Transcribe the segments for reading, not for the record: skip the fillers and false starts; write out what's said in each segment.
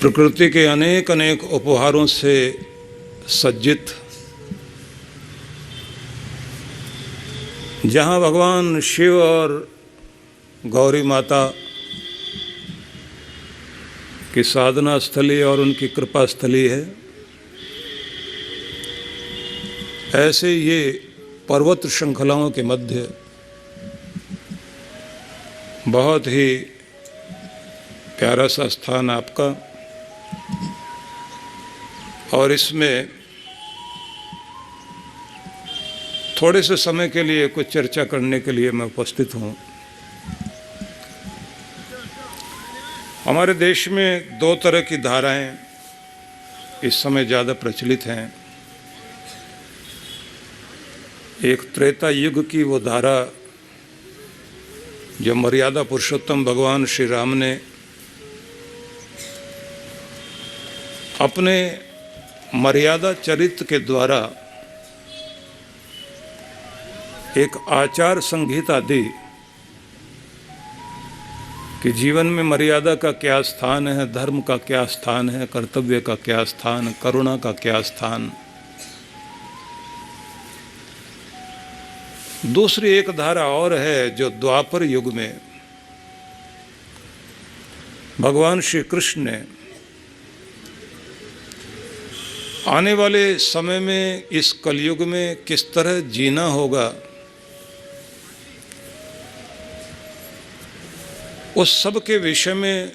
प्रकृति के अनेक अनेक उपहारों से सज्जित, जहाँ भगवान शिव और गौरी माता की साधना स्थली और उनकी कृपा स्थली है, ऐसे ये पर्वत श्रृंखलाओं के मध्य बहुत ही प्यारा सा स्थान आपका, और इसमें थोड़े से समय के लिए कुछ चर्चा करने के लिए मैं उपस्थित हूँ। हमारे देश में दो तरह की धाराएं इस समय ज़्यादा प्रचलित हैं। एक त्रेता युग की वो धारा जो मर्यादा पुरुषोत्तम भगवान श्री राम ने अपने मर्यादा चरित्र के द्वारा एक आचार संहिता दी कि जीवन में मर्यादा का क्या स्थान है, धर्म का क्या स्थान है, कर्तव्य का क्या स्थान, करुणा का क्या स्थान। दूसरी एक धारा और है जो द्वापर युग में भगवान श्री कृष्ण ने आने वाले समय में इस कलयुग में किस तरह जीना होगा, उस सब के विषय में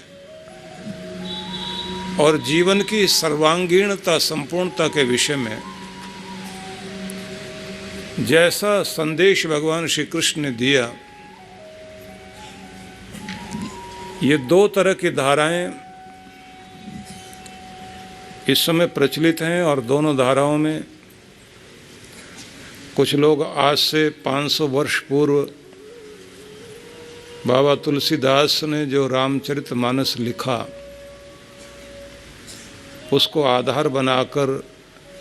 और जीवन की सर्वांगीणता संपूर्णता के विषय में जैसा संदेश भगवान श्री कृष्ण ने दिया, ये दो तरह की धाराएं इस समय प्रचलित हैं। और दोनों धाराओं में कुछ लोग आज से 500 वर्ष पूर्व बाबा तुलसीदास ने जो रामचरितमानस लिखा, उसको आधार बनाकर,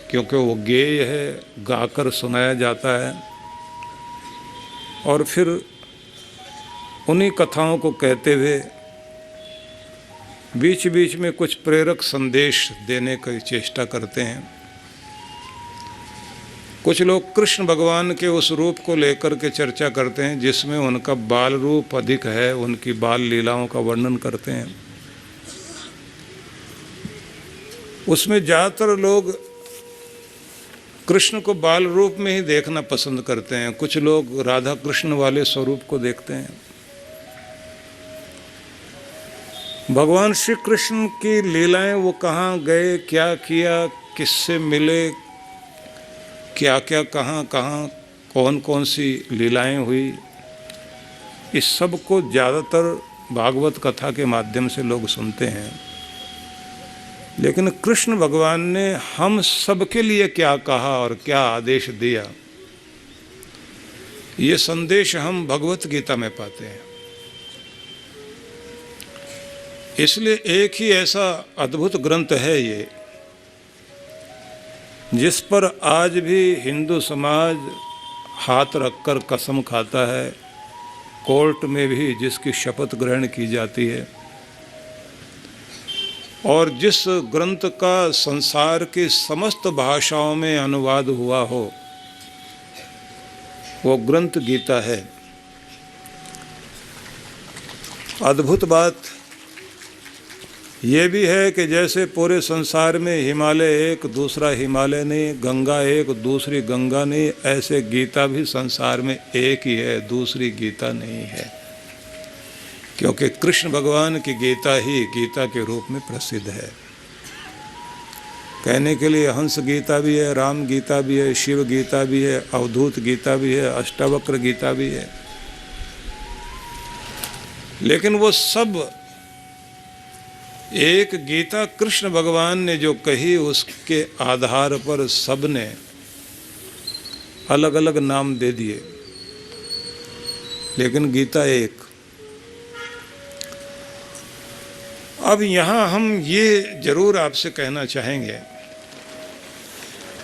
क्योंकि वो गेय है, गाकर सुनाया जाता है, और फिर उन्हीं कथाओं को कहते हुए बीच बीच में कुछ प्रेरक संदेश देने की चेष्टा करते हैं। कुछ लोग कृष्ण भगवान के उस रूप को लेकर के चर्चा करते हैं जिसमें उनका बाल रूप अधिक है, उनकी बाल लीलाओं का वर्णन करते हैं। उसमें ज़्यादातर लोग कृष्ण को बाल रूप में ही देखना पसंद करते हैं, कुछ लोग राधा कृष्ण वाले स्वरूप को देखते हैं। भगवान श्री कृष्ण की लीलाएं वो कहाँ गए, क्या किया, किससे मिले, क्या क्या कहाँ कहाँ कौन कौन सी लीलाएं हुई, इस सब को ज़्यादातर भागवत कथा के माध्यम से लोग सुनते हैं। लेकिन कृष्ण भगवान ने हम सबके लिए क्या कहा और क्या आदेश दिया, ये संदेश हम भगवत गीता में पाते हैं। इसलिए एक ही ऐसा अद्भुत ग्रंथ है ये, जिस पर आज भी हिंदू समाज हाथ रखकर कसम खाता है, कोर्ट में भी जिसकी शपथ ग्रहण की जाती है, और जिस ग्रंथ का संसार की समस्त भाषाओं में अनुवाद हुआ हो, वो ग्रंथ गीता है। अद्भुत बात ये भी है कि जैसे पूरे संसार में हिमालय एक, दूसरा हिमालय नहीं, गंगा एक, दूसरी गंगा नहीं, ऐसे गीता भी संसार में एक ही है, दूसरी गीता नहीं है। क्योंकि कृष्ण भगवान की गीता ही गीता के रूप में प्रसिद्ध है। कहने के लिए हंस गीता भी है, राम गीता भी है, शिव गीता भी है, अवधूत गीता भी है, अष्टावक्र गीता भी है, लेकिन वो सब एक गीता कृष्ण भगवान ने जो कही, उसके आधार पर सब ने अलग अलग नाम दे दिए, लेकिन गीता एक। अब यहाँ हम ये जरूर आपसे कहना चाहेंगे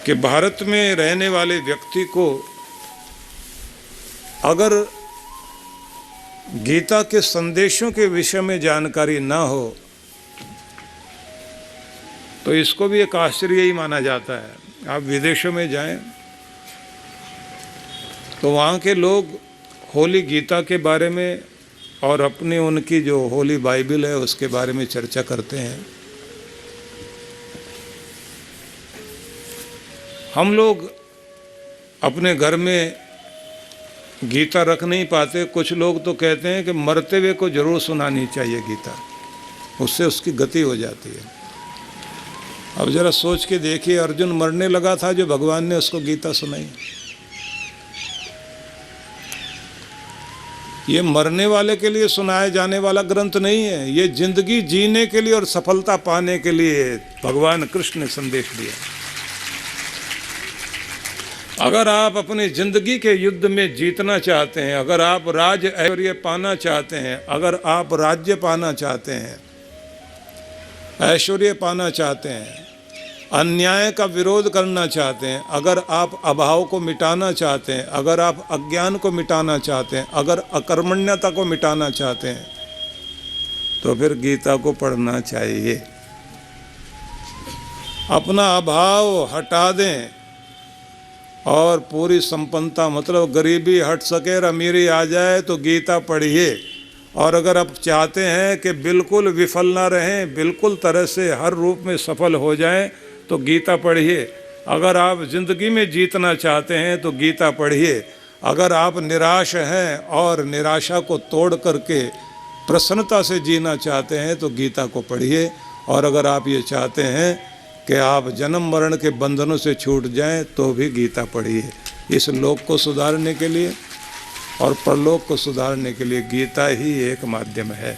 कि भारत में रहने वाले व्यक्ति को अगर गीता के संदेशों के विषय में जानकारी ना हो तो इसको भी एक आश्चर्य ही माना जाता है। आप विदेशों में जाएं तो वहाँ के लोग होली गीता के बारे में और अपनी उनकी जो होली बाइबल है उसके बारे में चर्चा करते हैं। हम लोग अपने घर में गीता रख नहीं पाते। कुछ लोग तो कहते हैं कि मरते हुए को जरूर सुनानी चाहिए गीता, उससे उसकी गति हो जाती है। अब जरा सोच के देखिए, अर्जुन मरने लगा था जो भगवान ने उसको गीता सुनाई। ये मरने वाले के लिए सुनाया जाने वाला ग्रंथ नहीं है, ये जिंदगी जीने के लिए और सफलता पाने के लिए भगवान कृष्ण ने संदेश दिया। अगर आप अपनी जिंदगी के युद्ध में जीतना चाहते हैं, अगर आप राज ऐश्वर्य पाना चाहते हैं, अगर आप राज्य पाना चाहते हैं, ऐश्वर्य पाना चाहते हैं, अन्याय का विरोध करना चाहते हैं, अगर आप अभाव को मिटाना चाहते हैं, अगर आप अज्ञान को मिटाना चाहते हैं, अगर अकर्मण्यता को मिटाना चाहते हैं, तो फिर गीता को पढ़ना चाहिए। अपना अभाव हटा दें और पूरी संपन्नता, मतलब गरीबी हट सके और अमीरी आ जाए, तो गीता पढ़िए। और अगर आप चाहते हैं कि बिल्कुल विफल ना रहें, बिल्कुल तरह से हर रूप में सफल हो जाएं, तो गीता पढ़िए। अगर आप ज़िंदगी में जीतना चाहते हैं तो गीता पढ़िए। अगर आप निराश हैं और निराशा को तोड़ करके प्रसन्नता से जीना चाहते हैं तो गीता को पढ़िए। और अगर आप ये चाहते हैं कि आप जन्म मरण के बंधनों से छूट जाएं तो भी गीता पढ़िए। इस लोक को सुधारने के लिए और परलोक को सुधारने के लिए गीता ही एक माध्यम है।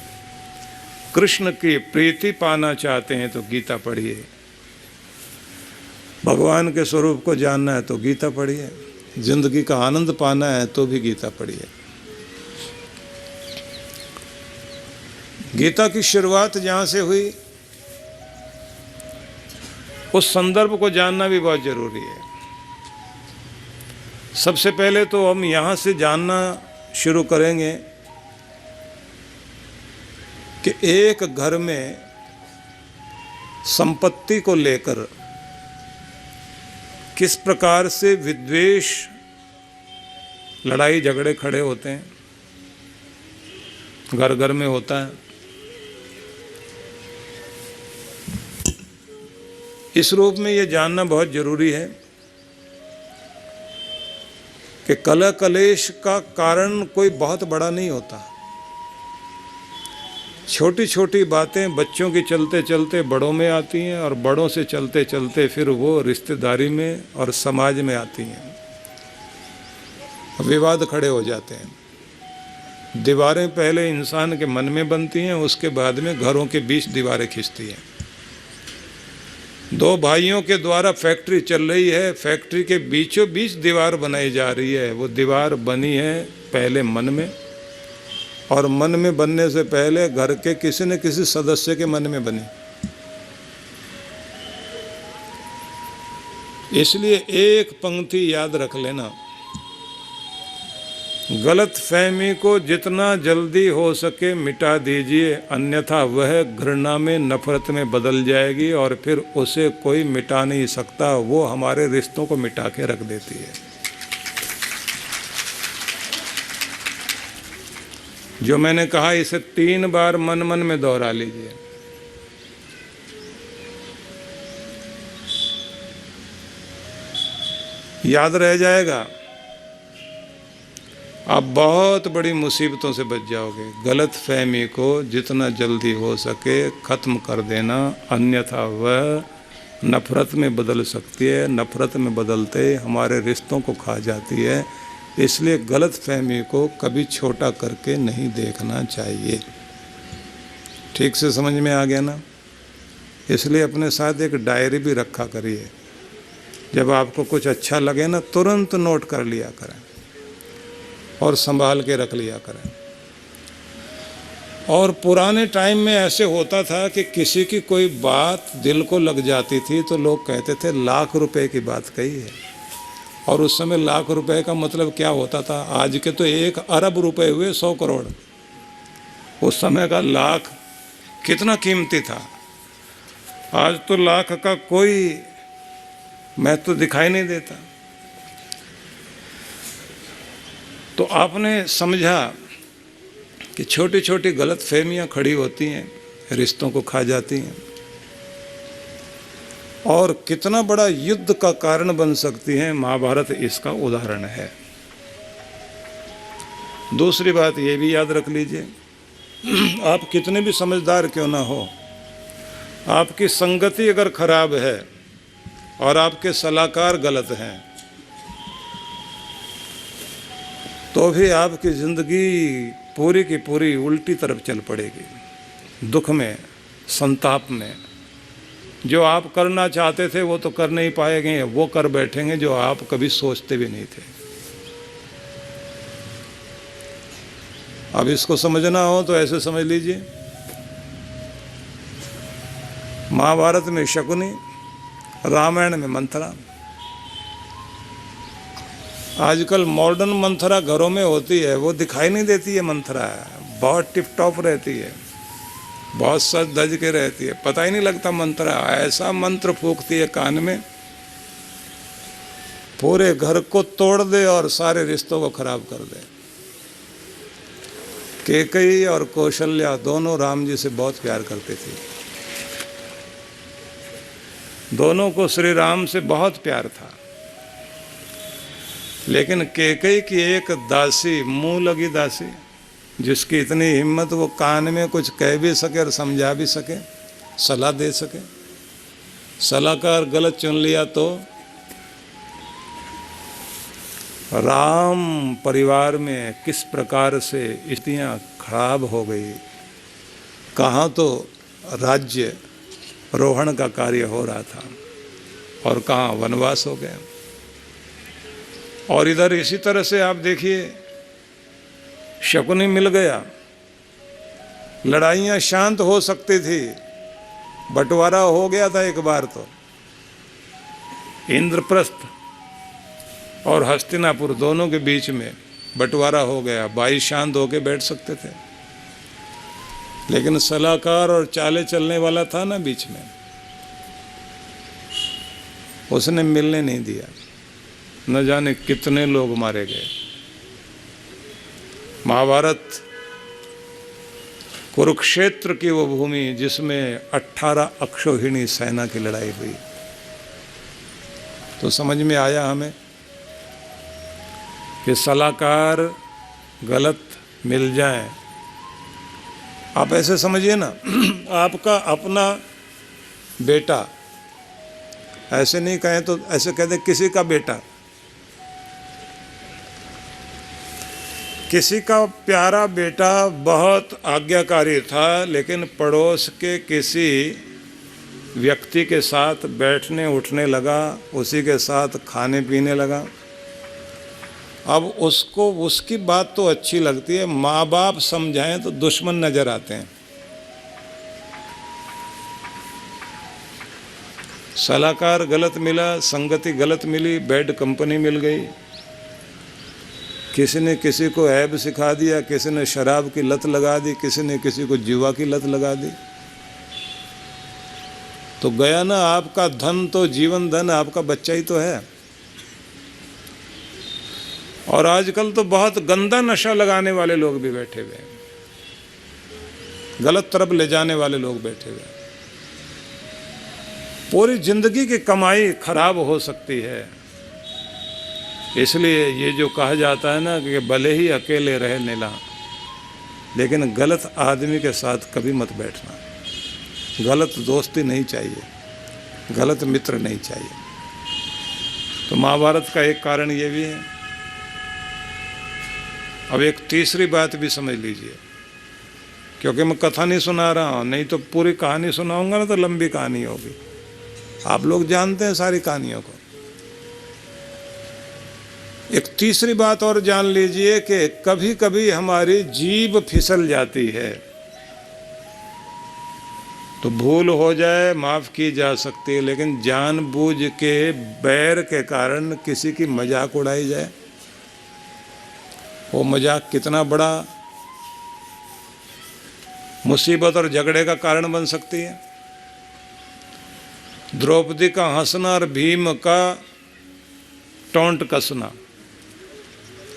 कृष्ण की प्रीति पाना चाहते हैं तो गीता पढ़िए। भगवान के स्वरूप को जानना है तो गीता पढ़िए। जिंदगी का आनंद पाना है तो भी गीता पढ़िए। गीता की शुरुआत जहाँ से हुई उस संदर्भ को जानना भी बहुत जरूरी है। सबसे पहले तो हम यहाँ से जानना शुरू करेंगे कि एक घर में संपत्ति को लेकर किस प्रकार से विद्वेष, लड़ाई झगड़े खड़े होते हैं, घर घर में होता है। इस रूप में ये जानना बहुत जरूरी है कि कलह कलेश का कारण कोई बहुत बड़ा नहीं होता। छोटी छोटी बातें बच्चों की चलते चलते बड़ों में आती हैं और बड़ों से चलते चलते फिर वो रिश्तेदारी में और समाज में आती हैं, विवाद खड़े हो जाते हैं। दीवारें पहले इंसान के मन में बनती हैं, उसके बाद में घरों के बीच दीवारें खिंचती हैं। दो भाइयों के द्वारा फैक्ट्री चल रही है, फैक्ट्री के बीचों बीच दीवार बनाई जा रही है। वो दीवार बनी है पहले मन में, और मन में बनने से पहले घर के किसी न किसी सदस्य के मन में बनी। इसलिए एक पंक्ति याद रख लेना, गलत फहमी को जितना जल्दी हो सके मिटा दीजिए, अन्यथा वह घृणा में, नफरत में बदल जाएगी और फिर उसे कोई मिटा नहीं सकता। वो हमारे रिश्तों को मिटा के रख देती है। जो मैंने कहा इसे 3 बार मन मन में दोहरा लीजिए। याद रह जाएगा, आप बहुत बड़ी मुसीबतों से बच जाओगे। गलत फहमी को जितना जल्दी हो सके ख़त्म कर देना, अन्यथा वह नफ़रत में बदल सकती है। नफ़रत में बदलते हमारे रिश्तों को खा जाती है। इसलिए गलत फहमी को कभी छोटा करके नहीं देखना चाहिए। ठीक से समझ में आ गया ना? इसलिए अपने साथ एक डायरी भी रखा करिए। जब आपको कुछ अच्छा लगे ना, तुरंत नोट कर लिया करें और संभाल के रख लिया करें। और पुराने टाइम में ऐसे होता था कि किसी की कोई बात दिल को लग जाती थी तो लोग कहते थे लाख रुपए की बात कही है। और उस समय लाख रुपए का मतलब क्या होता था? आज के तो 1 अरब रुपए हुए 100 करोड़। उस समय का लाख कितना कीमती था। आज तो लाख का कोई महत्व दिखाई नहीं देता। तो आपने समझा कि छोटी छोटी गलत फहमियाँ खड़ी होती हैं, रिश्तों को खा जाती हैं और कितना बड़ा युद्ध का कारण बन सकती हैं। महाभारत इसका उदाहरण है। दूसरी बात ये भी याद रख लीजिए, आप कितने भी समझदार क्यों ना हो, आपकी संगति अगर खराब है और आपके सलाहकार गलत हैं तो भी आपकी ज़िंदगी पूरी की पूरी उल्टी तरफ चल पड़ेगी। दुख में, संताप में। जो आप करना चाहते थे वो तो कर नहीं पाएंगे, वो कर बैठेंगे जो आप कभी सोचते भी नहीं थे। अब इसको समझना हो तो ऐसे समझ लीजिए, महाभारत में शकुनी, रामायण में मंथरा। आजकल मॉडर्न मंथरा घरों में होती है, वो दिखाई नहीं देती है मंथरा, बहुत टिप टॉप रहती है, बहुत सज धज के रहती है, पता ही नहीं लगता मंथरा। ऐसा मंत्र फूंकती है कान में, पूरे घर को तोड़ दे और सारे रिश्तों को खराब कर दे। कैकेयी और कौशल्या दोनों राम जी से बहुत प्यार करती थी, दोनों को श्री राम से बहुत प्यार था। लेकिन कैकेयी की एक दासी, मुंह लगी दासी, जिसकी इतनी हिम्मत वो कान में कुछ कह भी सके और समझा भी सके, सलाह दे सके, सलाहकार गलत चुन लिया तो राम परिवार में किस प्रकार से स्थितियाँ खराब हो गई। कहाँ तो राज्य रोहण का कार्य हो रहा था और कहाँ वनवास हो गया। और इधर इसी तरह से आप देखिए, शकुनी मिल गया, लड़ाइयाँ शांत हो सकती थी, बंटवारा हो गया था एक बार तो। इंद्रप्रस्थ और हस्तिनापुर दोनों के बीच में बंटवारा हो गया, भाई शांत होके बैठ सकते थे। लेकिन सलाहकार और चाले चलने वाला था ना बीच में, उसने मिलने नहीं दिया। न जाने कितने लोग मारे गए। महाभारत कुरुक्षेत्र की वो भूमि जिसमें 18 अक्षौहिणी सेना की लड़ाई हुई। तो समझ में आया हमें कि सलाहकार गलत मिल जाए। आप ऐसे समझिए ना, आपका अपना बेटा, ऐसे नहीं कहें तो ऐसे कह दें किसी का बेटा, किसी का प्यारा बेटा बहुत आज्ञाकारी था, लेकिन पड़ोस के किसी व्यक्ति के साथ बैठने उठने लगा, उसी के साथ खाने पीने लगा। अब उसको उसकी बात तो अच्छी लगती है, माँ बाप समझाएं तो दुश्मन नजर आते हैं। सलाहकार गलत मिला, संगति गलत मिली, बैड कंपनी मिल गई। किसी ने किसी को ऐब सिखा दिया, किसी ने शराब की लत लगा दी, किसी ने किसी को जुआ की लत लगा दी। तो गया ना आपका धन, तो जीवन धन आपका बच्चा ही तो है। और आजकल तो बहुत गंदा नशा लगाने वाले लोग भी बैठे हुए हैं, गलत तरफ ले जाने वाले लोग बैठे हुए हैं। पूरी जिंदगी की कमाई खराब हो सकती है। इसलिए ये जो कहा जाता है ना कि भले ही अकेले रहे नीला, लेकिन गलत आदमी के साथ कभी मत बैठना। गलत दोस्ती नहीं चाहिए, गलत मित्र नहीं चाहिए। तो महाभारत का एक कारण ये भी है। अब एक तीसरी बात भी समझ लीजिए, क्योंकि मैं कथा नहीं सुना रहा हूँ, नहीं तो पूरी कहानी सुनाऊंगा ना तो लंबी कहानी होगी। आप लोग जानते हैं सारी कहानियों को। एक तीसरी बात और जान लीजिए कि कभी कभी हमारी जीभ फिसल जाती है, तो भूल हो जाए माफ़ की जा सकती है, लेकिन जानबूझ के बैर के कारण किसी की मजाक उड़ाई जाए, वो मजाक कितना बड़ा मुसीबत और झगड़े का कारण बन सकती है। द्रौपदी का हंसना और भीम का टोंट कसना,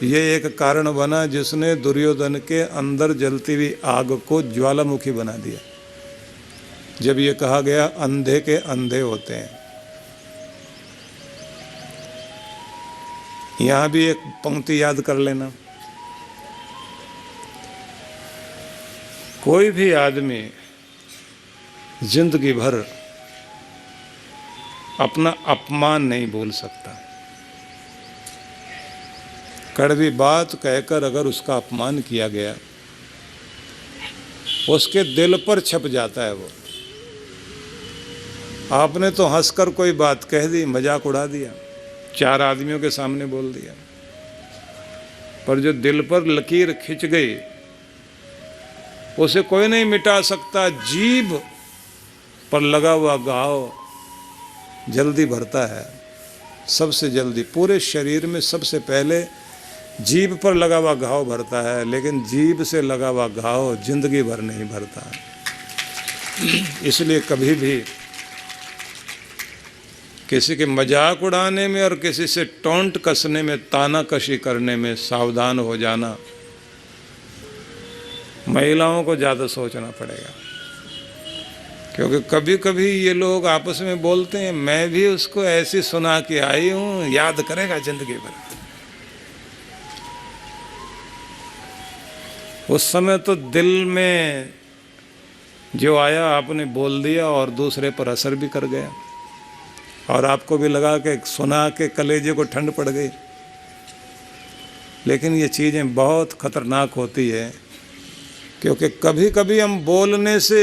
ये एक कारण बना जिसने दुर्योधन के अंदर जलती हुई आग को ज्वालामुखी बना दिया। जब ये कहा गया अंधे के अंधे होते हैं। यहां भी एक पंक्ति याद कर लेना, कोई भी आदमी जिंदगी भर अपना अपमान नहीं भूल सकता। कड़वी बात कहकर अगर उसका अपमान किया गया, उसके दिल पर छप जाता है वो। आपने तो हंसकर कोई बात कह दी, मजाक उड़ा दिया, 4 आदमियों के सामने बोल दिया, पर जो दिल पर लकीर खिंच गई उसे कोई नहीं मिटा सकता। जीभ पर लगा हुआ घाव जल्दी भरता है, सबसे जल्दी। पूरे शरीर में सबसे पहले जीभ पर लगा हुआ घाव भरता है, लेकिन जीभ से लगा हुआ घाव जिंदगी भर नहीं भरता। इसलिए कभी भी किसी के मजाक उड़ाने में और किसी से टोंट कसने में, ताना कशी करने में सावधान हो जाना। महिलाओं को ज़्यादा सोचना पड़ेगा, क्योंकि कभी कभी ये लोग आपस में बोलते हैं, मैं भी उसको ऐसी सुना के आई हूँ, याद करेगा जिंदगी भर। उस समय तो दिल में जो आया आपने बोल दिया और दूसरे पर असर भी कर गया, और आपको भी लगा कि सुना के कलेजे को ठंड पड़ गई। लेकिन ये चीज़ें बहुत खतरनाक होती है, क्योंकि कभी कभी हम बोलने से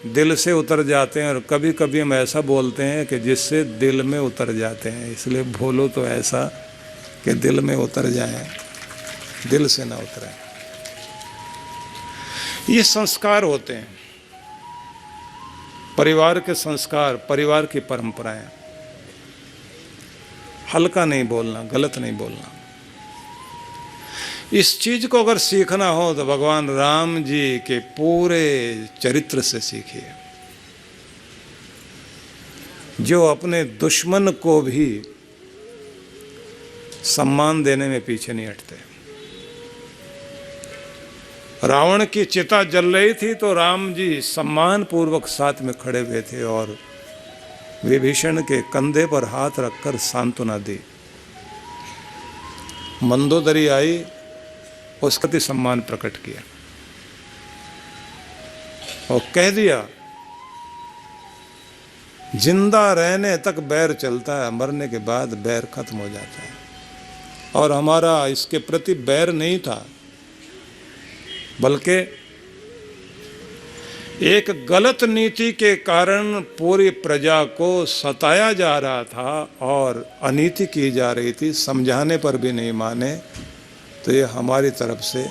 दिल से उतर जाते हैं और कभी कभी हम ऐसा बोलते हैं कि जिससे दिल में उतर जाते हैं। इसलिए बोलो तो ऐसा कि दिल में उतर जाए, दिल से ना उतरे। ये संस्कार होते हैं, परिवार के संस्कार, परिवार की परंपराएं। हल्का नहीं बोलना, गलत नहीं बोलना। इस चीज को अगर सीखना हो तो भगवान राम जी के पूरे चरित्र से सीखिए, जो अपने दुश्मन को भी सम्मान देने में पीछे नहीं हटते। रावण की चिता जल रही थी तो राम जी सम्मान पूर्वक साथ में खड़े हुए थे और विभीषण के कंधे पर हाथ रखकर सांत्वना दी। मंदोदरी आई, उसका भी सम्मान प्रकट किया और कह दिया, जिंदा रहने तक बैर चलता है, मरने के बाद बैर खत्म हो जाता है। और हमारा इसके प्रति बैर नहीं था, बल्कि एक गलत नीति के कारण पूरी प्रजा को सताया जा रहा था और अनीति की जा रही थी। समझाने पर भी नहीं माने, तो ये हमारी तरफ से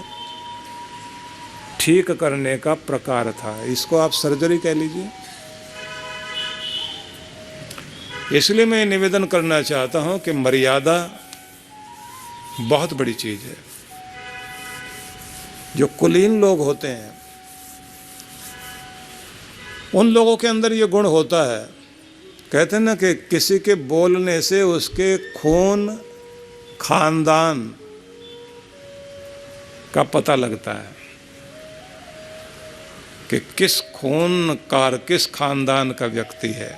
ठीक करने का प्रकार था। इसको आप सर्जरी कह लीजिए। इसलिए मैं निवेदन करना चाहता हूं कि मर्यादा बहुत बड़ी चीज है। जो कुलीन लोग होते हैं, उन लोगों के अंदर ये गुण होता है। कहते हैं ना कि किसी के बोलने से उसके खून खानदान का पता लगता है कि किस खूनकार, किस खानदान का व्यक्ति है।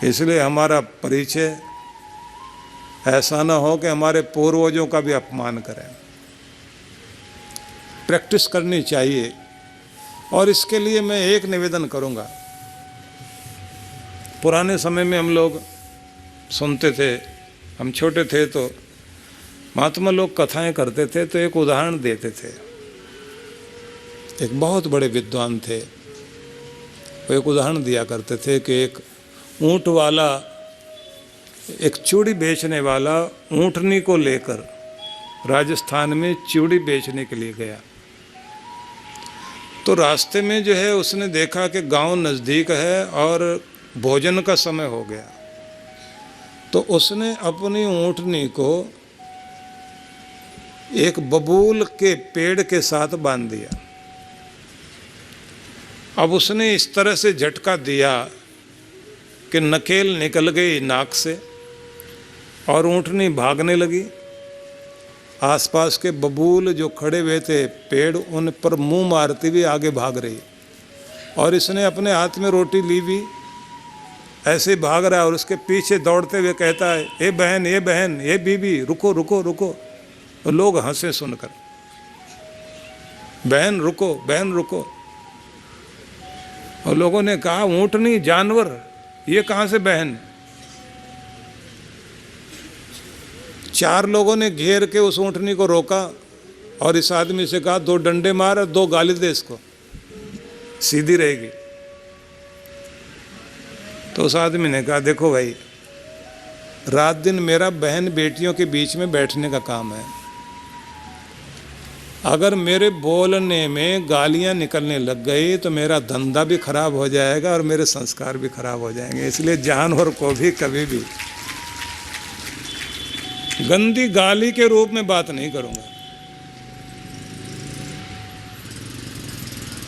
इसलिए हमारा परिचय ऐसा ना हो कि हमारे पूर्वजों का भी अपमान करें। प्रैक्टिस करनी चाहिए। और इसके लिए मैं एक निवेदन करूंगा। पुराने समय में हम लोग सुनते थे, हम छोटे थे तो महात्मा लोग कथाएं करते थे, तो एक उदाहरण देते थे। एक बहुत बड़े विद्वान थे, वो एक उदाहरण दिया करते थे कि एक ऊंट वाला, एक चूड़ी बेचने वाला ऊंटनी को लेकर राजस्थान में चूड़ी बेचने के लिए गया। तो रास्ते में जो है उसने देखा कि गांव नज़दीक है और भोजन का समय हो गया। तो उसने अपनी ऊंटनी को एक बबूल के पेड़ के साथ बांध दिया अब उसने इस तरह से झटका दिया कि नकेल निकल गई नाक से और ऊँटनी भागने लगी। आसपास के बबूल जो खड़े हुए थे पेड़, उन पर मुंह मारती हुई आगे भाग रही, और इसने अपने हाथ में रोटी ली भी ऐसे भाग रहा है और उसके पीछे दौड़ते हुए कहता है, ए बहन, ए बहन, ए बीबी, रुको रुको रुको। और लोग हंसे सुनकर, बहन रुको, बहन रुको। और लोगों ने कहा, ऊँटनी, जानवर, ये कहाँ से बहन। 4 लोगों ने घेर के उस ऊँटनी को रोका और इस आदमी से कहा, 2 डंडे मार और 2 गाली दे इसको, सीधी रहेगी। तो उस आदमी ने कहा, देखो भाई, रात दिन मेरा बहन बेटियों के बीच में बैठने का काम है। अगर मेरे बोलने में गालियां निकलने लग गई तो मेरा धंधा भी खराब हो जाएगा और मेरे संस्कार भी खराब हो जाएंगे। इसलिए जानवर को भी कभी भी गंदी गाली के रूप में बात नहीं करूंगा।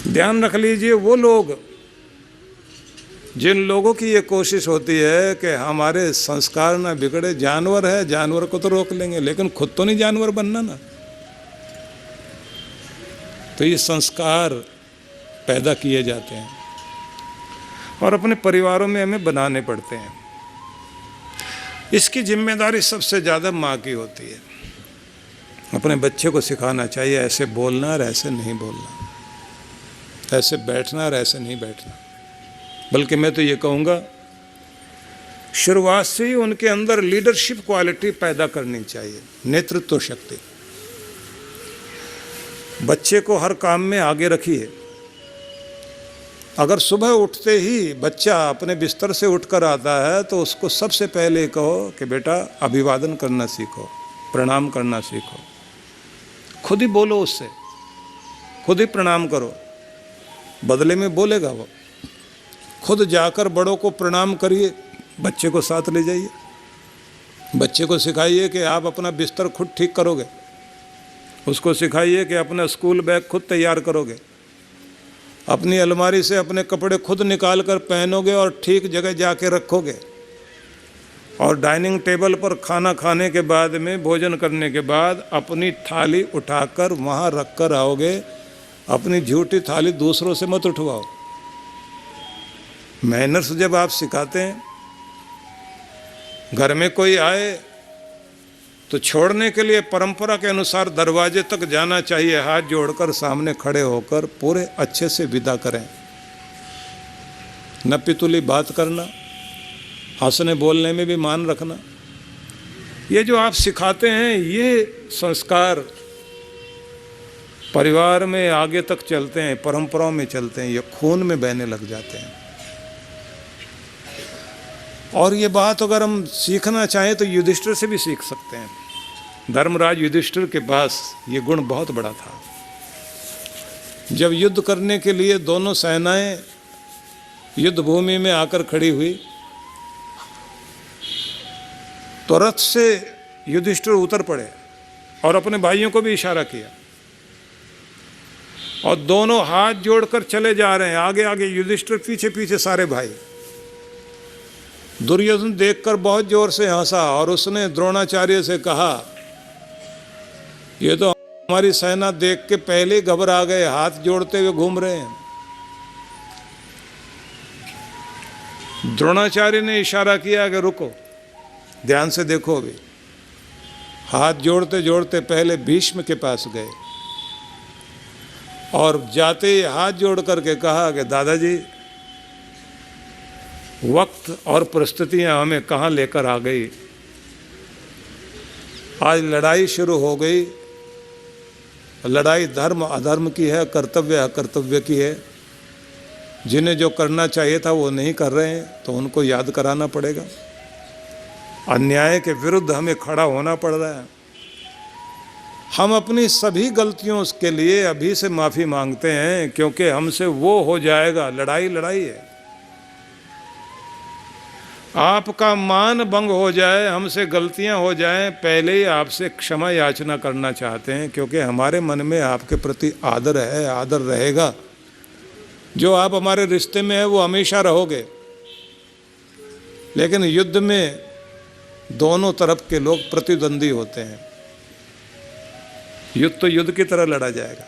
ध्यान रख लीजिए, वो लोग जिन लोगों की ये कोशिश होती है कि हमारे संस्कार ना बिगड़े, जानवर है, जानवर को तो रोक लेंगे, लेकिन खुद तो नहीं जानवर बनना ना। तो ये संस्कार पैदा किए जाते हैं और अपने परिवारों में हमें बनाने पड़ते हैं। इसकी जिम्मेदारी सबसे ज़्यादा माँ की होती है। अपने बच्चे को सिखाना चाहिए ऐसे बोलना और ऐसे नहीं बोलना, ऐसे बैठना और ऐसे नहीं बैठना। बल्कि मैं तो ये कहूँगा, शुरुआत से ही उनके अंदर लीडरशिप क्वालिटी पैदा करनी चाहिए, नेतृत्व शक्ति। बच्चे को हर काम में आगे रखिए। अगर सुबह उठते ही बच्चा अपने बिस्तर से उठकर आता है तो उसको सबसे पहले कहो कि बेटा अभिवादन करना सीखो, प्रणाम करना सीखो। खुद ही बोलो उससे, खुद ही प्रणाम करो, बदले में बोलेगा वो। खुद जाकर बड़ों को प्रणाम करिए, बच्चे को साथ ले जाइए। बच्चे को सिखाइए कि आप अपना बिस्तर खुद ठीक करोगे। उसको सिखाइए कि अपना स्कूल बैग खुद तैयार करोगे। अपनी अलमारी से अपने कपड़े खुद निकाल कर पहनोगे और ठीक जगह जाके रखोगे। और डाइनिंग टेबल पर खाना खाने के बाद में, भोजन करने के बाद अपनी थाली उठाकर वहाँ रख कर आओगे। अपनी झूठी थाली दूसरों से मत उठवाओ। मैनर्स जब आप सिखाते हैं, घर में कोई आए तो छोड़ने के लिए परंपरा के अनुसार दरवाजे तक जाना चाहिए, हाथ जोड़कर सामने खड़े होकर पूरे अच्छे से विदा करें। न पितुली बात करना, हंसने बोलने में भी मान रखना। ये जो आप सिखाते हैं, ये संस्कार परिवार में आगे तक चलते हैं, परंपराओं में चलते हैं, ये खून में बहने लग जाते हैं। और ये बात अगर हम सीखना चाहें तो युधिष्ठिर से भी सीख सकते हैं। धर्मराज युधिष्ठिर के पास ये गुण बहुत बड़ा था। जब युद्ध करने के लिए दोनों सेनाएं युद्ध भूमि में आकर खड़ी हुई तो रथ से युधिष्ठिर उतर पड़े और अपने भाइयों को भी इशारा किया और दोनों हाथ जोड़कर चले जा रहे हैं, आगे आगे युधिष्ठिर, पीछे पीछे सारे भाई। दुर्योधन देखकर बहुत जोर से हंसा और उसने द्रोणाचार्य से कहा, ये तो हमारी सेना देख के पहले ही घबरा गए, हाथ जोड़ते हुए घूम रहे हैं। द्रोणाचार्य ने इशारा किया कि रुको, ध्यान से देखो। अभी हाथ जोड़ते जोड़ते पहले भीष्म के पास गए और जाते ही हाथ जोड़ करके कहा कि दादाजी, वक्त और परिस्थितियां हमें कहाँ लेकर आ गई। आज लड़ाई शुरू हो गई। लड़ाई धर्म अधर्म की है, कर्तव्य अकर्तव्य की है। जिन्हें जो करना चाहिए था वो नहीं कर रहे हैं तो उनको याद कराना पड़ेगा। अन्याय के विरुद्ध हमें खड़ा होना पड़ रहा है। हम अपनी सभी गलतियों के लिए अभी से माफ़ी मांगते हैं, क्योंकि हमसे वो हो जाएगा। लड़ाई लड़ाई है। आपका मान भंग हो जाए, हमसे गलतियां हो जाएं, पहले ही आपसे क्षमा याचना करना चाहते हैं, क्योंकि हमारे मन में आपके प्रति आदर है, आदर रहेगा। जो आप हमारे रिश्ते में है वो हमेशा रहोगे, लेकिन युद्ध में दोनों तरफ के लोग प्रतिद्वंदी होते हैं। युद्ध तो युद्ध की तरह लड़ा जाएगा,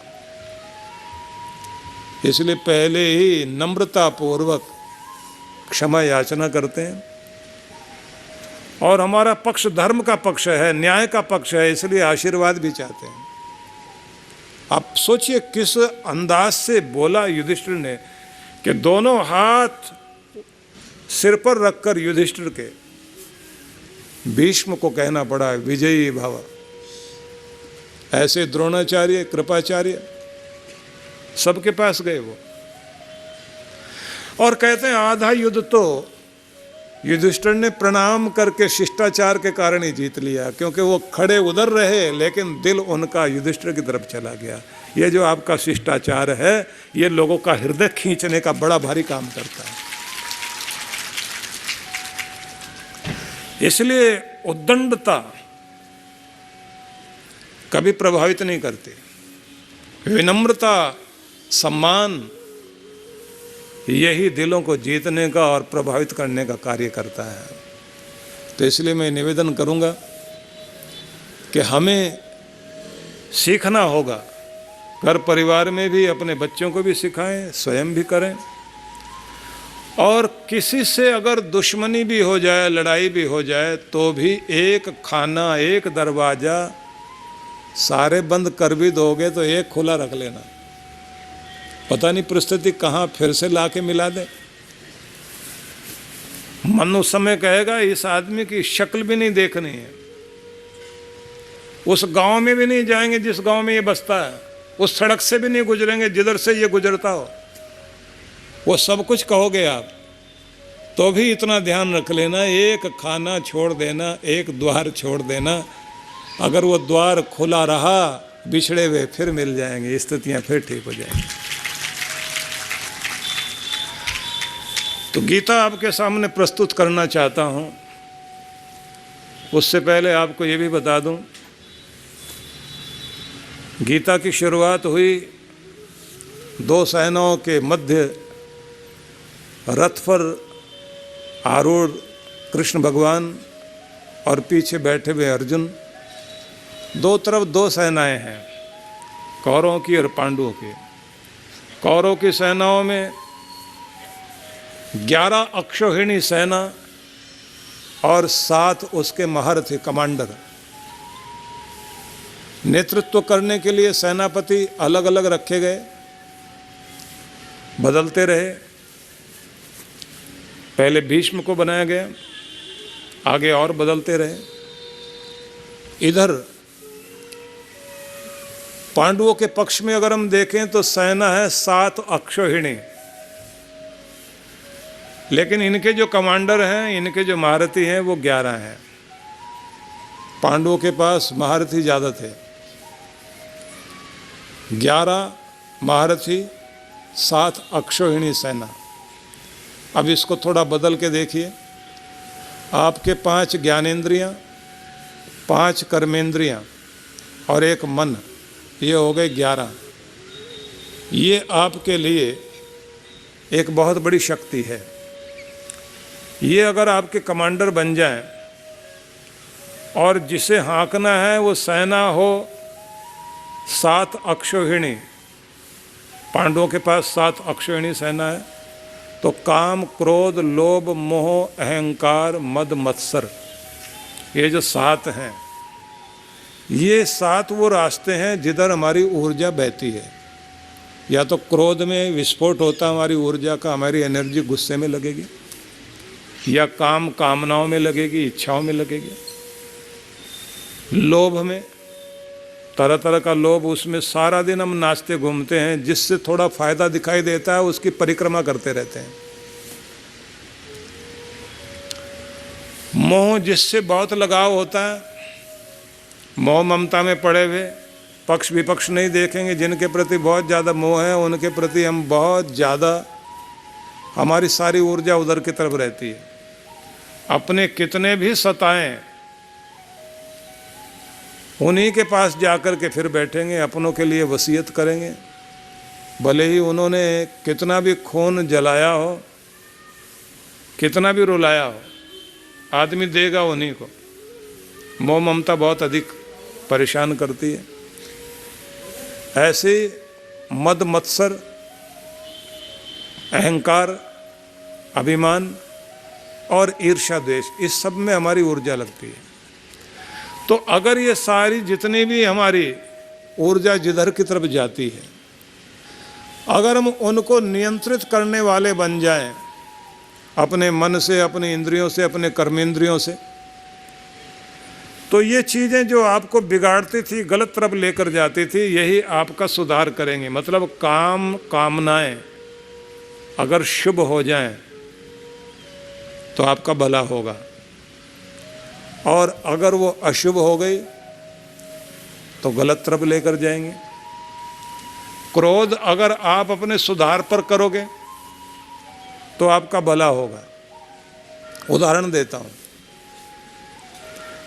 इसलिए पहले ही नम्रता पूर्वक क्षमा याचना करते हैं। और हमारा पक्ष धर्म का पक्ष है, न्याय का पक्ष है, इसलिए आशीर्वाद भी चाहते हैं। आप सोचिए किस अंदाज से बोला युधिष्ठिर ने कि दोनों हाथ सिर पर रखकर युधिष्ठिर के भीष्म को कहना पड़ा विजयी भव। ऐसे द्रोणाचार्य, कृपाचार्य सबके पास गए वो, और कहते हैं आधा युद्ध तो युधिष्ठिर ने प्रणाम करके शिष्टाचार के कारण ही जीत लिया, क्योंकि वो खड़े उधर रहे लेकिन दिल उनका युधिष्ठिर की तरफ चला गया। ये जो आपका शिष्टाचार है ये लोगों का हृदय खींचने का बड़ा भारी काम करता है। इसलिए उद्दंडता कभी प्रभावित नहीं करती, विनम्रता, सम्मान यही दिलों को जीतने का और प्रभावित करने का कार्य करता है। तो इसलिए मैं निवेदन करूंगा कि हमें सीखना होगा, घर परिवार में भी अपने बच्चों को भी सिखाएं, स्वयं भी करें, और किसी से अगर दुश्मनी भी हो जाए, लड़ाई भी हो जाए, तो भी एक खाना, एक दरवाज़ा सारे बंद कर भी दोगे तो एक खुला रख लेना, पता नहीं परिस्थिति कहाँ फिर से ला के मिला दे। मन उस समय कहेगा इस आदमी की शक्ल भी नहीं देखनी है, उस गांव में भी नहीं जाएंगे जिस गांव में ये बसता है, उस सड़क से भी नहीं गुजरेंगे जिधर से ये गुजरता हो, वो सब कुछ कहोगे आप, तो भी इतना ध्यान रख लेना, एक खाना छोड़ देना, एक द्वार छोड़ देना, अगर वो द्वार खुला रहा बिछड़े हुए फिर मिल जाएंगे, स्थितियां फिर ठीक हो जाएंगी। तो गीता आपके सामने प्रस्तुत करना चाहता हूं, उससे पहले आपको ये भी बता दूं, गीता की शुरुआत हुई दो सेनाओं के मध्य, रथ पर आरूढ़ कृष्ण भगवान और पीछे बैठे हुए अर्जुन, दो तरफ दो सेनाएं हैं, कौरवों की और पांडवों की। कौरवों की सेनाओं में 11 अक्षौहिणी सेना और 7 उसके महारथी कमांडर। नेतृत्व करने के लिए सेनापति अलग अलग रखे गए, बदलते रहे। पहले भीष्म को बनाया गया, आगे और बदलते रहे। इधर पांडवों के पक्ष में अगर हम देखें तो सेना है 7 अक्षौहिणी, लेकिन इनके जो कमांडर हैं, इनके जो महारथी हैं वो 11 हैं। पांडवों के पास महारथी ज़्यादा थे, 11 महारथी, 7 अक्षौहिणी सेना। अब इसको थोड़ा बदल के देखिए, आपके 5 ज्ञानेंद्रियां, 5 कर्मेंद्रियां और 1 मन, ये हो गए 11। ये आपके लिए एक बहुत बड़ी शक्ति है। ये अगर आपके कमांडर बन जाएं और जिसे हाँकना है वो सेना हो 7 अक्षौहिणी, पांडवों के पास 7 अक्षौहिणी सेना है, तो काम, क्रोध, लोभ, मोह, अहंकार, मद, मत्सर, ये जो 7 हैं, ये 7 वो रास्ते हैं जिधर हमारी ऊर्जा बहती है। या तो क्रोध में विस्फोट होता हमारी ऊर्जा का, हमारी एनर्जी गुस्से में लगेगी, या काम कामनाओं में लगेगी, इच्छाओं में लगेगी। लोभ में तरह तरह का लोभ, उसमें सारा दिन हम नाचते घूमते हैं, जिससे थोड़ा फायदा दिखाई देता है उसकी परिक्रमा करते रहते हैं। मोह, जिससे बहुत लगाव होता है, मोह ममता में पड़े हुए, पक्ष विपक्ष नहीं देखेंगे, जिनके प्रति बहुत ज़्यादा मोह है उनके प्रति हम बहुत ज़्यादा, हमारी सारी ऊर्जा उधर की तरफ रहती है। अपने कितने भी सताएं, उन्हीं के पास जाकर के फिर बैठेंगे, अपनों के लिए वसीयत करेंगे, भले ही उन्होंने कितना भी खून जलाया हो, कितना भी रुलाया हो, आदमी देगा उन्हीं को। मोह ममता बहुत अधिक परेशान करती है। ऐसे मद मत्सर, अहंकार, अभिमान और ईर्ष्या द्वेष, इस सब में हमारी ऊर्जा लगती है। तो अगर ये सारी जितनी भी हमारी ऊर्जा जिधर की तरफ जाती है, अगर हम उनको नियंत्रित करने वाले बन जाएं, अपने मन से, अपने इंद्रियों से, अपने कर्मेंद्रियों से, तो ये चीज़ें जो आपको बिगाड़ती थी, गलत तरफ लेकर जाती थी, यही आपका सुधार करेंगे। मतलब कामनाएं अगर शुभ हो जाएं तो आपका भला होगा, और अगर वो अशुभ हो गई तो गलत तरफ लेकर जाएंगे। क्रोध अगर आप अपने सुधार पर करोगे तो आपका भला होगा। उदाहरण देता हूँ,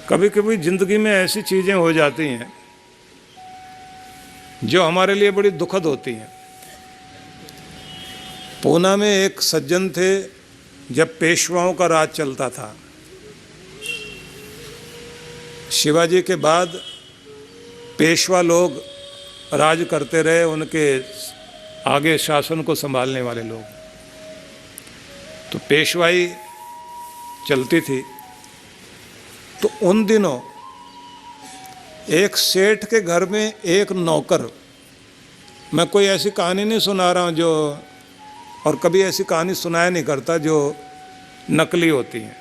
कभी कभी जिंदगी में ऐसी चीज़ें हो जाती हैं जो हमारे लिए बड़ी दुखद होती हैं। पूना में एक सज्जन थे, जब पेशवाओं का राज चलता था। शिवाजी के बाद पेशवा लोग राज करते रहे, उनके आगे शासन को संभालने वाले लोग। तो पेशवाई चलती थी। तो उन दिनों एक सेठ के घर में एक नौकर, मैं कोई ऐसी कहानी नहीं सुना रहा हूँ जो, और कभी ऐसी कहानी सुनाया नहीं करता जो नकली होती है।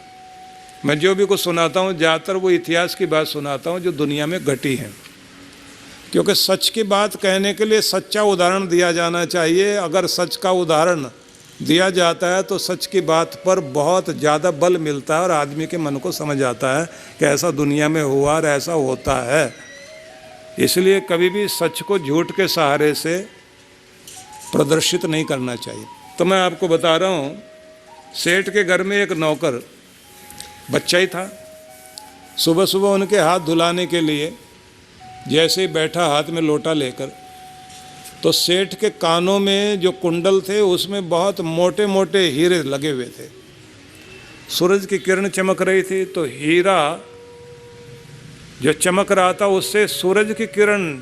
मैं जो भी कुछ सुनाता हूँ ज़्यादातर वो इतिहास की बात सुनाता हूँ जो दुनिया में घटी है, क्योंकि सच की बात कहने के लिए सच्चा उदाहरण दिया जाना चाहिए। अगर सच का उदाहरण दिया जाता है तो सच की बात पर बहुत ज़्यादा बल मिलता है और आदमी के मन को समझ आता है कि ऐसा दुनिया में हुआ और ऐसा होता है। इसलिए कभी भी सच को झूठ के सहारे से प्रदर्शित नहीं करना चाहिए। तो मैं आपको बता रहा हूँ, सेठ के घर में एक नौकर बच्चा ही था। सुबह सुबह उनके हाथ धुलाने के लिए जैसे ही बैठा हाथ में लोटा लेकर, तो सेठ के कानों में जो कुंडल थे उसमें बहुत मोटे मोटे हीरे लगे हुए थे। सूरज की किरण चमक रही थी, तो हीरा जो चमक रहा था उससे सूरज की किरण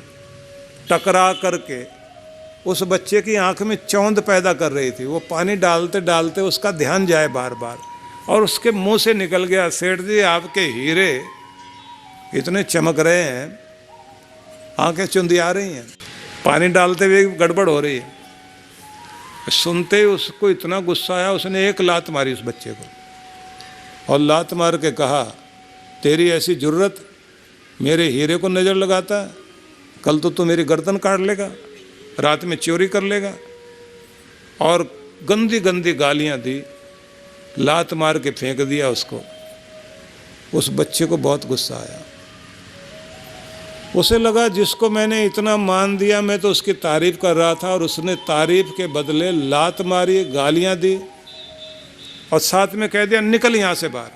टकरा करके उस बच्चे की आंख में चौंध पैदा कर रही थी। वो पानी डालते डालते उसका ध्यान जाए बार बार, और उसके मुंह से निकल गया, सेठ जी आपके हीरे इतने चमक रहे हैं, आंखें चुंधिया रही हैं, पानी डालते हुए गड़बड़ हो रही है। सुनते ही उसको इतना गुस्सा आया, उसने एक लात मारी उस बच्चे को, और लात मार के कहा, तेरी ऐसी जुर्रत, मेरे हीरे को नज़र लगाता है, कल तो तू मेरी गर्दन काट लेगा, रात में चोरी कर लेगा। और गंदी गंदी गालियाँ दी, लात मार के फेंक दिया उसको। उस बच्चे को बहुत गुस्सा आया। उसे लगा जिसको मैंने इतना मान दिया, मैं तो उसकी तारीफ कर रहा था, और उसने तारीफ के बदले लात मारी, गालियां दी, और साथ में कह दिया निकल यहाँ से बाहर।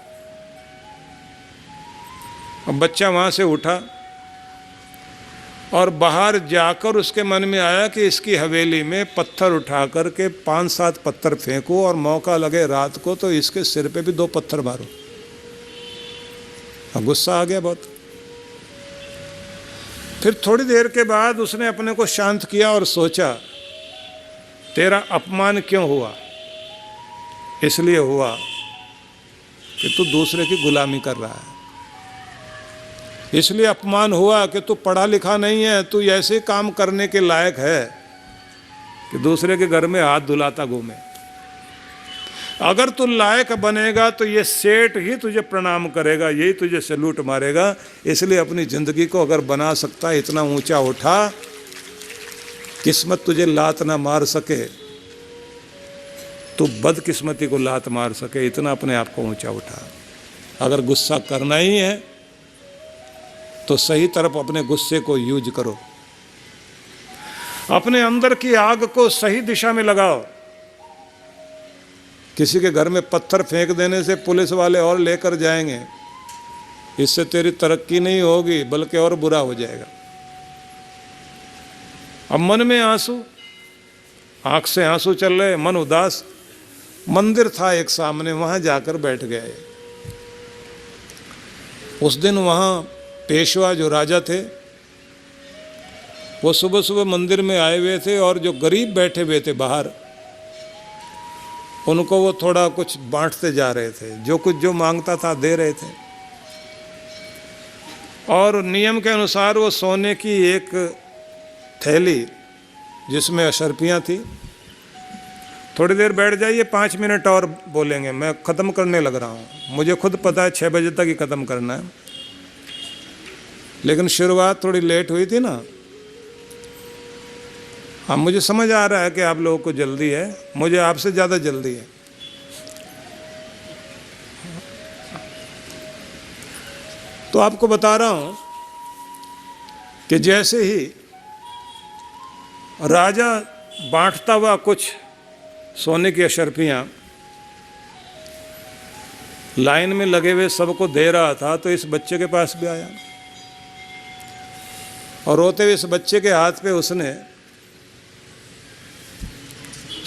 अब बच्चा वहाँ से उठा और बाहर जाकर उसके मन में आया कि इसकी हवेली में पत्थर उठा कर के 5-7 पत्थर फेंको, और मौका लगे रात को तो इसके सिर पे भी 2 पत्थर मारो। अब गुस्सा आ गया बहुत। फिर थोड़ी देर के बाद उसने अपने को शांत किया और सोचा, तेरा अपमान क्यों हुआ? इसलिए हुआ कि तू दूसरे की गुलामी कर रहा है। इसलिए अपमान हुआ कि तू पढ़ा लिखा नहीं है, तू ऐसे काम करने के लायक है कि दूसरे के घर में हाथ धुलाता घूमे। अगर तू लायक बनेगा तो ये सेठ ही तुझे प्रणाम करेगा, यही तुझे सैल्यूट मारेगा। इसलिए अपनी ज़िंदगी को अगर बना सकता है इतना ऊंचा उठा, किस्मत तुझे लात ना मार सके, तू बदकिस्मती को लात मार सके, इतना अपने आप को ऊंचा उठा। अगर गुस्सा करना ही है तो सही तरफ अपने गुस्से को यूज करो, अपने अंदर की आग को सही दिशा में लगाओ। किसी के घर में पत्थर फेंक देने से पुलिस वाले और लेकर जाएंगे, इससे तेरी तरक्की नहीं होगी बल्कि और बुरा हो जाएगा। अब मन में आंसू, आंख से आंसू चल रहे, मन उदास। मंदिर था एक सामने, वहां जाकर बैठ गए। उस दिन वहां पेशवा जो राजा थे वो सुबह सुबह मंदिर में आए हुए थे, और जो गरीब बैठे हुए थे बाहर, उनको वो थोड़ा कुछ बांटते जा रहे थे, जो कुछ जो मांगता था दे रहे थे। और नियम के अनुसार वो सोने की एक थैली जिसमें अशर्फियाँ थी, थोड़ी देर बैठ जाइए, 5 मिनट और बोलेंगे, मैं ख़त्म करने लग रहा हूँ, मुझे खुद पता है 6 बजे तक ही ख़त्म करना है, लेकिन शुरुआत थोड़ी लेट हुई थी ना। हाँ, मुझे समझ आ रहा है कि आप लोगों को जल्दी है, मुझे आपसे ज़्यादा जल्दी है। तो आपको बता रहा हूँ कि जैसे ही राजा बांटता हुआ कुछ सोने की अशर्फियाँ लाइन में लगे हुए सबको दे रहा था, तो इस बच्चे के पास भी आया, और रोते हुए इस बच्चे के हाथ पे उसने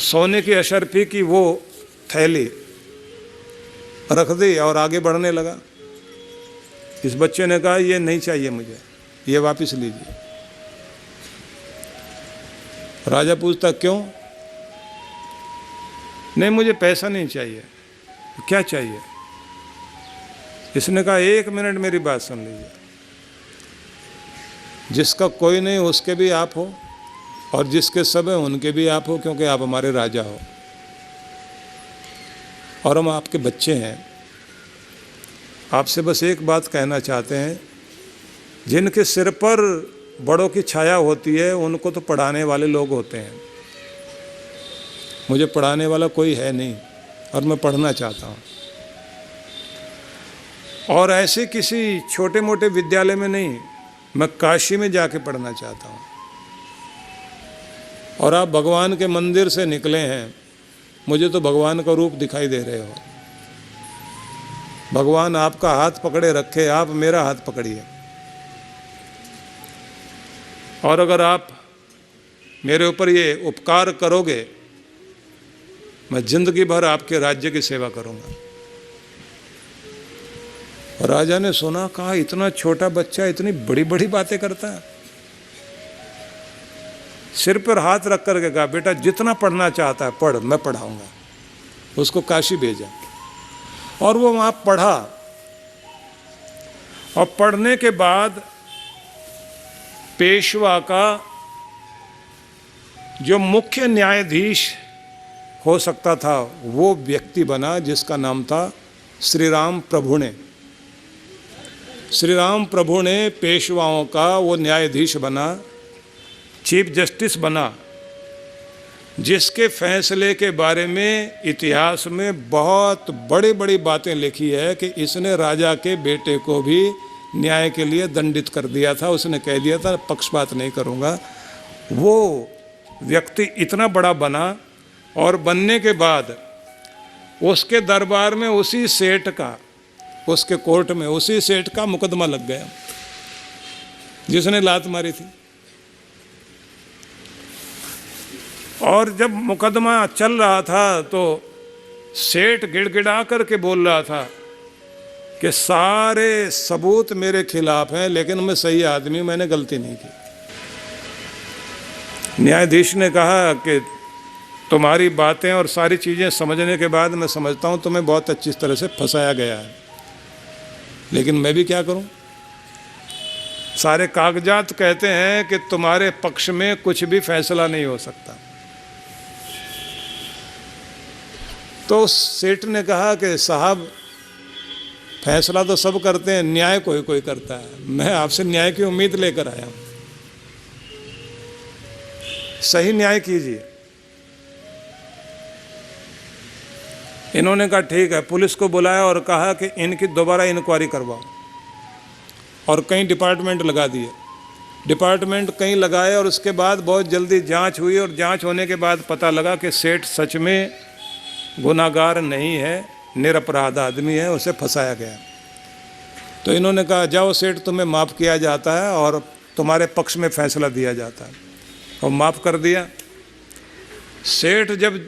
सोने की अशर्फी की वो थैली रख दी और आगे बढ़ने लगा। इस बच्चे ने कहा, ये नहीं चाहिए मुझे, ये वापस लीजिए। राजा पूछता, क्यों? नहीं, मुझे पैसा नहीं चाहिए। क्या चाहिए? इसने कहा, 1 मिनट मेरी बात सुन लीजिए। जिसका कोई नहीं उसके भी आप हो, और जिसके सब हैं उनके भी आप हो, क्योंकि आप हमारे राजा हो और हम आपके बच्चे हैं। आपसे बस एक बात कहना चाहते हैं, जिनके सिर पर बड़ों की छाया होती है उनको तो पढ़ाने वाले लोग होते हैं। मुझे पढ़ाने वाला कोई है नहीं, और मैं पढ़ना चाहता हूँ, और ऐसे किसी छोटे मोटे विद्यालय में नहीं, मैं काशी में जाके पढ़ना चाहता हूँ। और आप भगवान के मंदिर से निकले हैं, मुझे तो भगवान का रूप दिखाई दे रहे हो। भगवान आपका हाथ पकड़े रखे, आप मेरा हाथ पकड़िए, और अगर आप मेरे ऊपर ये उपकार करोगे, मैं जिंदगी भर आपके राज्य की सेवा करूंगा। राजा ने सुना, कहा, इतना छोटा बच्चा इतनी बड़ी बड़ी बातें करता है। सिर पर हाथ रख करके कहा, बेटा जितना पढ़ना चाहता है पढ़, मैं पढ़ाऊंगा। उसको काशी भेजा, और वो वहाँ पढ़ा, और पढ़ने के बाद पेशवा का जो मुख्य न्यायाधीश हो सकता था वो व्यक्ति बना, जिसका नाम था श्री राम प्रभु ने। श्री राम प्रभु ने पेशवाओं का वो न्यायाधीश बना, चीफ जस्टिस बना, जिसके फैसले के बारे में इतिहास में बहुत बड़ी बड़ी बातें लिखी है कि इसने राजा के बेटे को भी न्याय के लिए दंडित कर दिया था। उसने कह दिया था, पक्षपात नहीं करूँगा। वो व्यक्ति इतना बड़ा बना, और बनने के बाद उसके दरबार में उसी सेठ का, उसके कोर्ट में उसी सेठ का मुकदमा लग गया जिसने लात मारी थी। और जब मुकदमा चल रहा था तो सेठ गिड़गिड़ा करके बोल रहा था कि सारे सबूत मेरे खिलाफ हैं, लेकिन मैं सही आदमी, मैंने गलती नहीं की। न्यायाधीश ने कहा कि तुम्हारी बातें और सारी चीज़ें समझने के बाद मैं समझता हूँ तुम्हें बहुत अच्छी तरह से फंसाया गया है, लेकिन मैं भी क्या करूँ? सारे कागजात कहते हैं कि तुम्हारे पक्ष में कुछ भी फैसला नहीं हो सकता। तो सेठ ने कहा कि साहब, फैसला तो सब करते हैं, न्याय कोई कोई करता है। मैं आपसे न्याय की उम्मीद लेकर आया हूँ, सही न्याय कीजिए। इन्होंने कहा ठीक है, पुलिस को बुलाया और कहा कि इनकी दोबारा इंक्वायरी करवाओ, और कई डिपार्टमेंट लगा दिए। डिपार्टमेंट कहीं लगाए, और उसके बाद बहुत जल्दी जांच हुई, और जांच होने के बाद पता लगा कि सेठ सच में गुनाहगार नहीं है, निरपराध आदमी है, उसे फंसाया गया। तो इन्होंने कहा, जाओ सेठ, तुम्हें माफ़ किया जाता है और तुम्हारे पक्ष में फैसला दिया जाता है, और माफ़ कर दिया। सेठ जब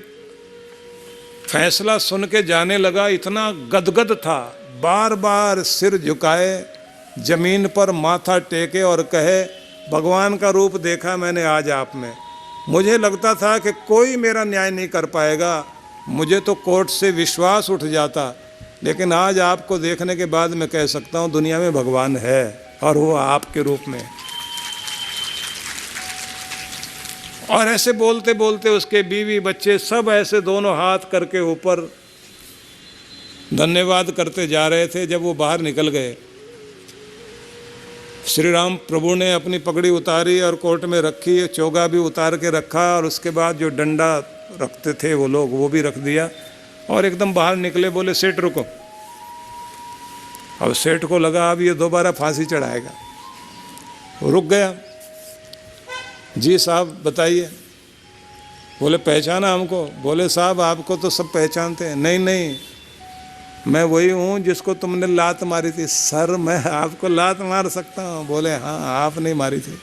फैसला सुन के जाने लगा, इतना गदगद था, बार बार सिर झुकाए, जमीन पर माथा टेके और कहे, भगवान का रूप देखा मैंने आज आप में। मुझे लगता था कि कोई मेरा न्याय नहीं कर पाएगा, मुझे तो कोर्ट से विश्वास उठ जाता, लेकिन आज आपको देखने के बाद मैं कह सकता हूँ दुनिया में भगवान है, और वो आपके रूप में। और ऐसे बोलते बोलते उसके बीवी बच्चे सब ऐसे दोनों हाथ करके ऊपर धन्यवाद करते जा रहे थे। जब वो बाहर निकल गए, श्री राम प्रभु ने अपनी पगड़ी उतारी और कोर्ट में रखी, चोगा भी उतार के रखा, और उसके बाद जो डंडा रखते थे वो लोग, वो भी रख दिया, और एकदम बाहर निकले। बोले, सेठ रुको। अब सेठ को लगा अब ये दोबारा फांसी चढ़ाएगा, वो रुक गया। जी साहब बताइए। बोले, पहचाना हमको? बोले, साहब आपको तो सब पहचानते हैं। नहीं नहीं, मैं वही हूँ जिसको तुमने लात मारी थी। सर, मैं आपको लात मार सकता हूँ? बोले, हाँ, आप नहीं मारी थी।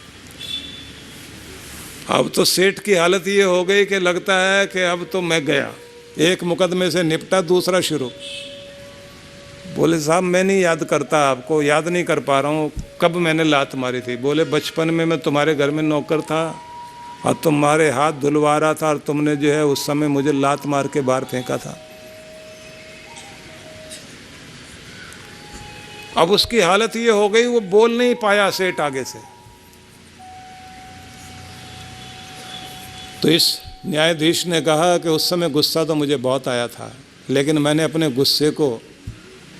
अब तो सेठ की हालत ये हो गई कि लगता है कि अब तो मैं गया, एक मुकदमे से निपटा, दूसरा शुरू। बोले, साहब मैं नहीं याद करता, आपको याद नहीं कर पा रहा हूँ कब मैंने लात मारी थी। बोले, बचपन में मैं तुम्हारे घर में नौकर था और तुम्हारे हाथ धुलवा रहा था, और तुमने जो है उस समय मुझे लात मार के बाहर फेंका था। अब उसकी हालत ये हो गई, वो बोल नहीं पाया सेठ आगे से। तो इस न्यायाधीश ने कहा कि उस समय गुस्सा तो मुझे बहुत आया था, लेकिन मैंने अपने गुस्से को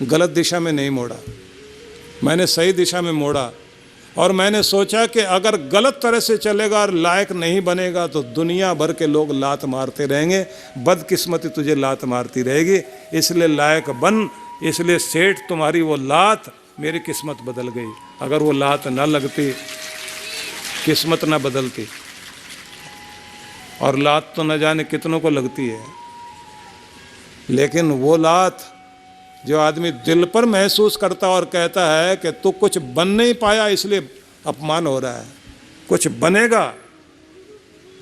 गलत दिशा में नहीं मोड़ा, मैंने सही दिशा में मोड़ा। और मैंने सोचा कि अगर गलत तरह से चलेगा और लायक नहीं बनेगा तो दुनिया भर के लोग लात मारते रहेंगे, बदकिस्मती तुझे लात मारती रहेगी, इसलिए लायक बन। इसलिए सेठ तुम्हारी वो लात मेरी किस्मत बदल गई, अगर वो लात ना लगती किस्मत ना बदलती। और लात तो न जाने कितनों को लगती है, लेकिन वो लात जो आदमी दिल पर महसूस करता और कहता है कि तू कुछ बन नहीं पाया इसलिए अपमान हो रहा है, कुछ बनेगा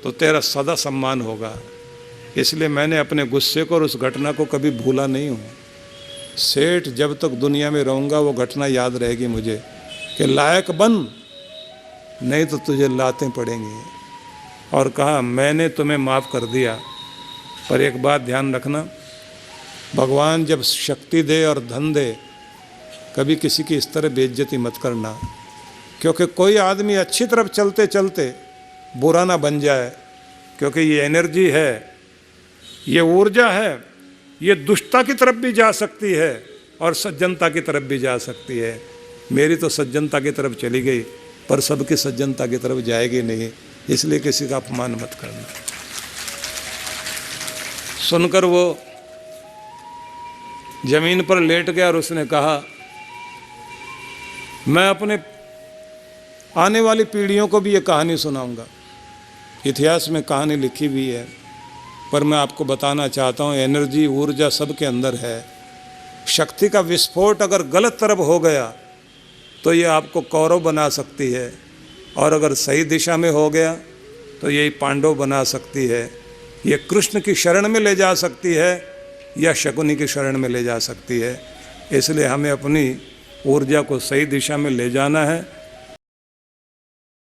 तो तेरा सदा सम्मान होगा। इसलिए मैंने अपने गुस्से को और उस घटना को कभी भूला नहीं हूँ। सेठ, जब तक दुनिया में रहूँगा वो घटना याद रहेगी मुझे कि लायक बन, नहीं तो तुझे लातें पड़ेंगी। और कहा, मैंने तुम्हें माफ़ कर दिया, पर एक बात ध्यान रखना, भगवान जब शक्ति दे और धन दे, कभी किसी की इस तरह बेइज्जती मत करना, क्योंकि कोई आदमी अच्छी तरफ चलते चलते बुरा ना बन जाए, क्योंकि ये एनर्जी है, ये ऊर्जा है, ये दुष्टता की तरफ भी जा सकती है और सज्जनता की तरफ भी जा सकती है। मेरी तो सज्जनता की तरफ चली गई, पर सबकी सज्जनता की तरफ जाएगी नहीं, इसलिए किसी का अपमान मत करना। सुनकर वो जमीन पर लेट गया और उसने कहा, मैं अपने आने वाली पीढ़ियों को भी ये कहानी सुनाऊंगा। इतिहास में कहानी लिखी हुई है, पर मैं आपको बताना चाहता हूँ, एनर्जी, ऊर्जा सबके अंदर है। शक्ति का विस्फोट अगर गलत तरफ हो गया तो ये आपको कौरव बना सकती है, और अगर सही दिशा में हो गया तो यही पांडव बना सकती है। ये कृष्ण की शरण में ले जा सकती है या शकुनी की शरण में ले जा सकती है। इसलिए हमें अपनी ऊर्जा को सही दिशा में ले जाना है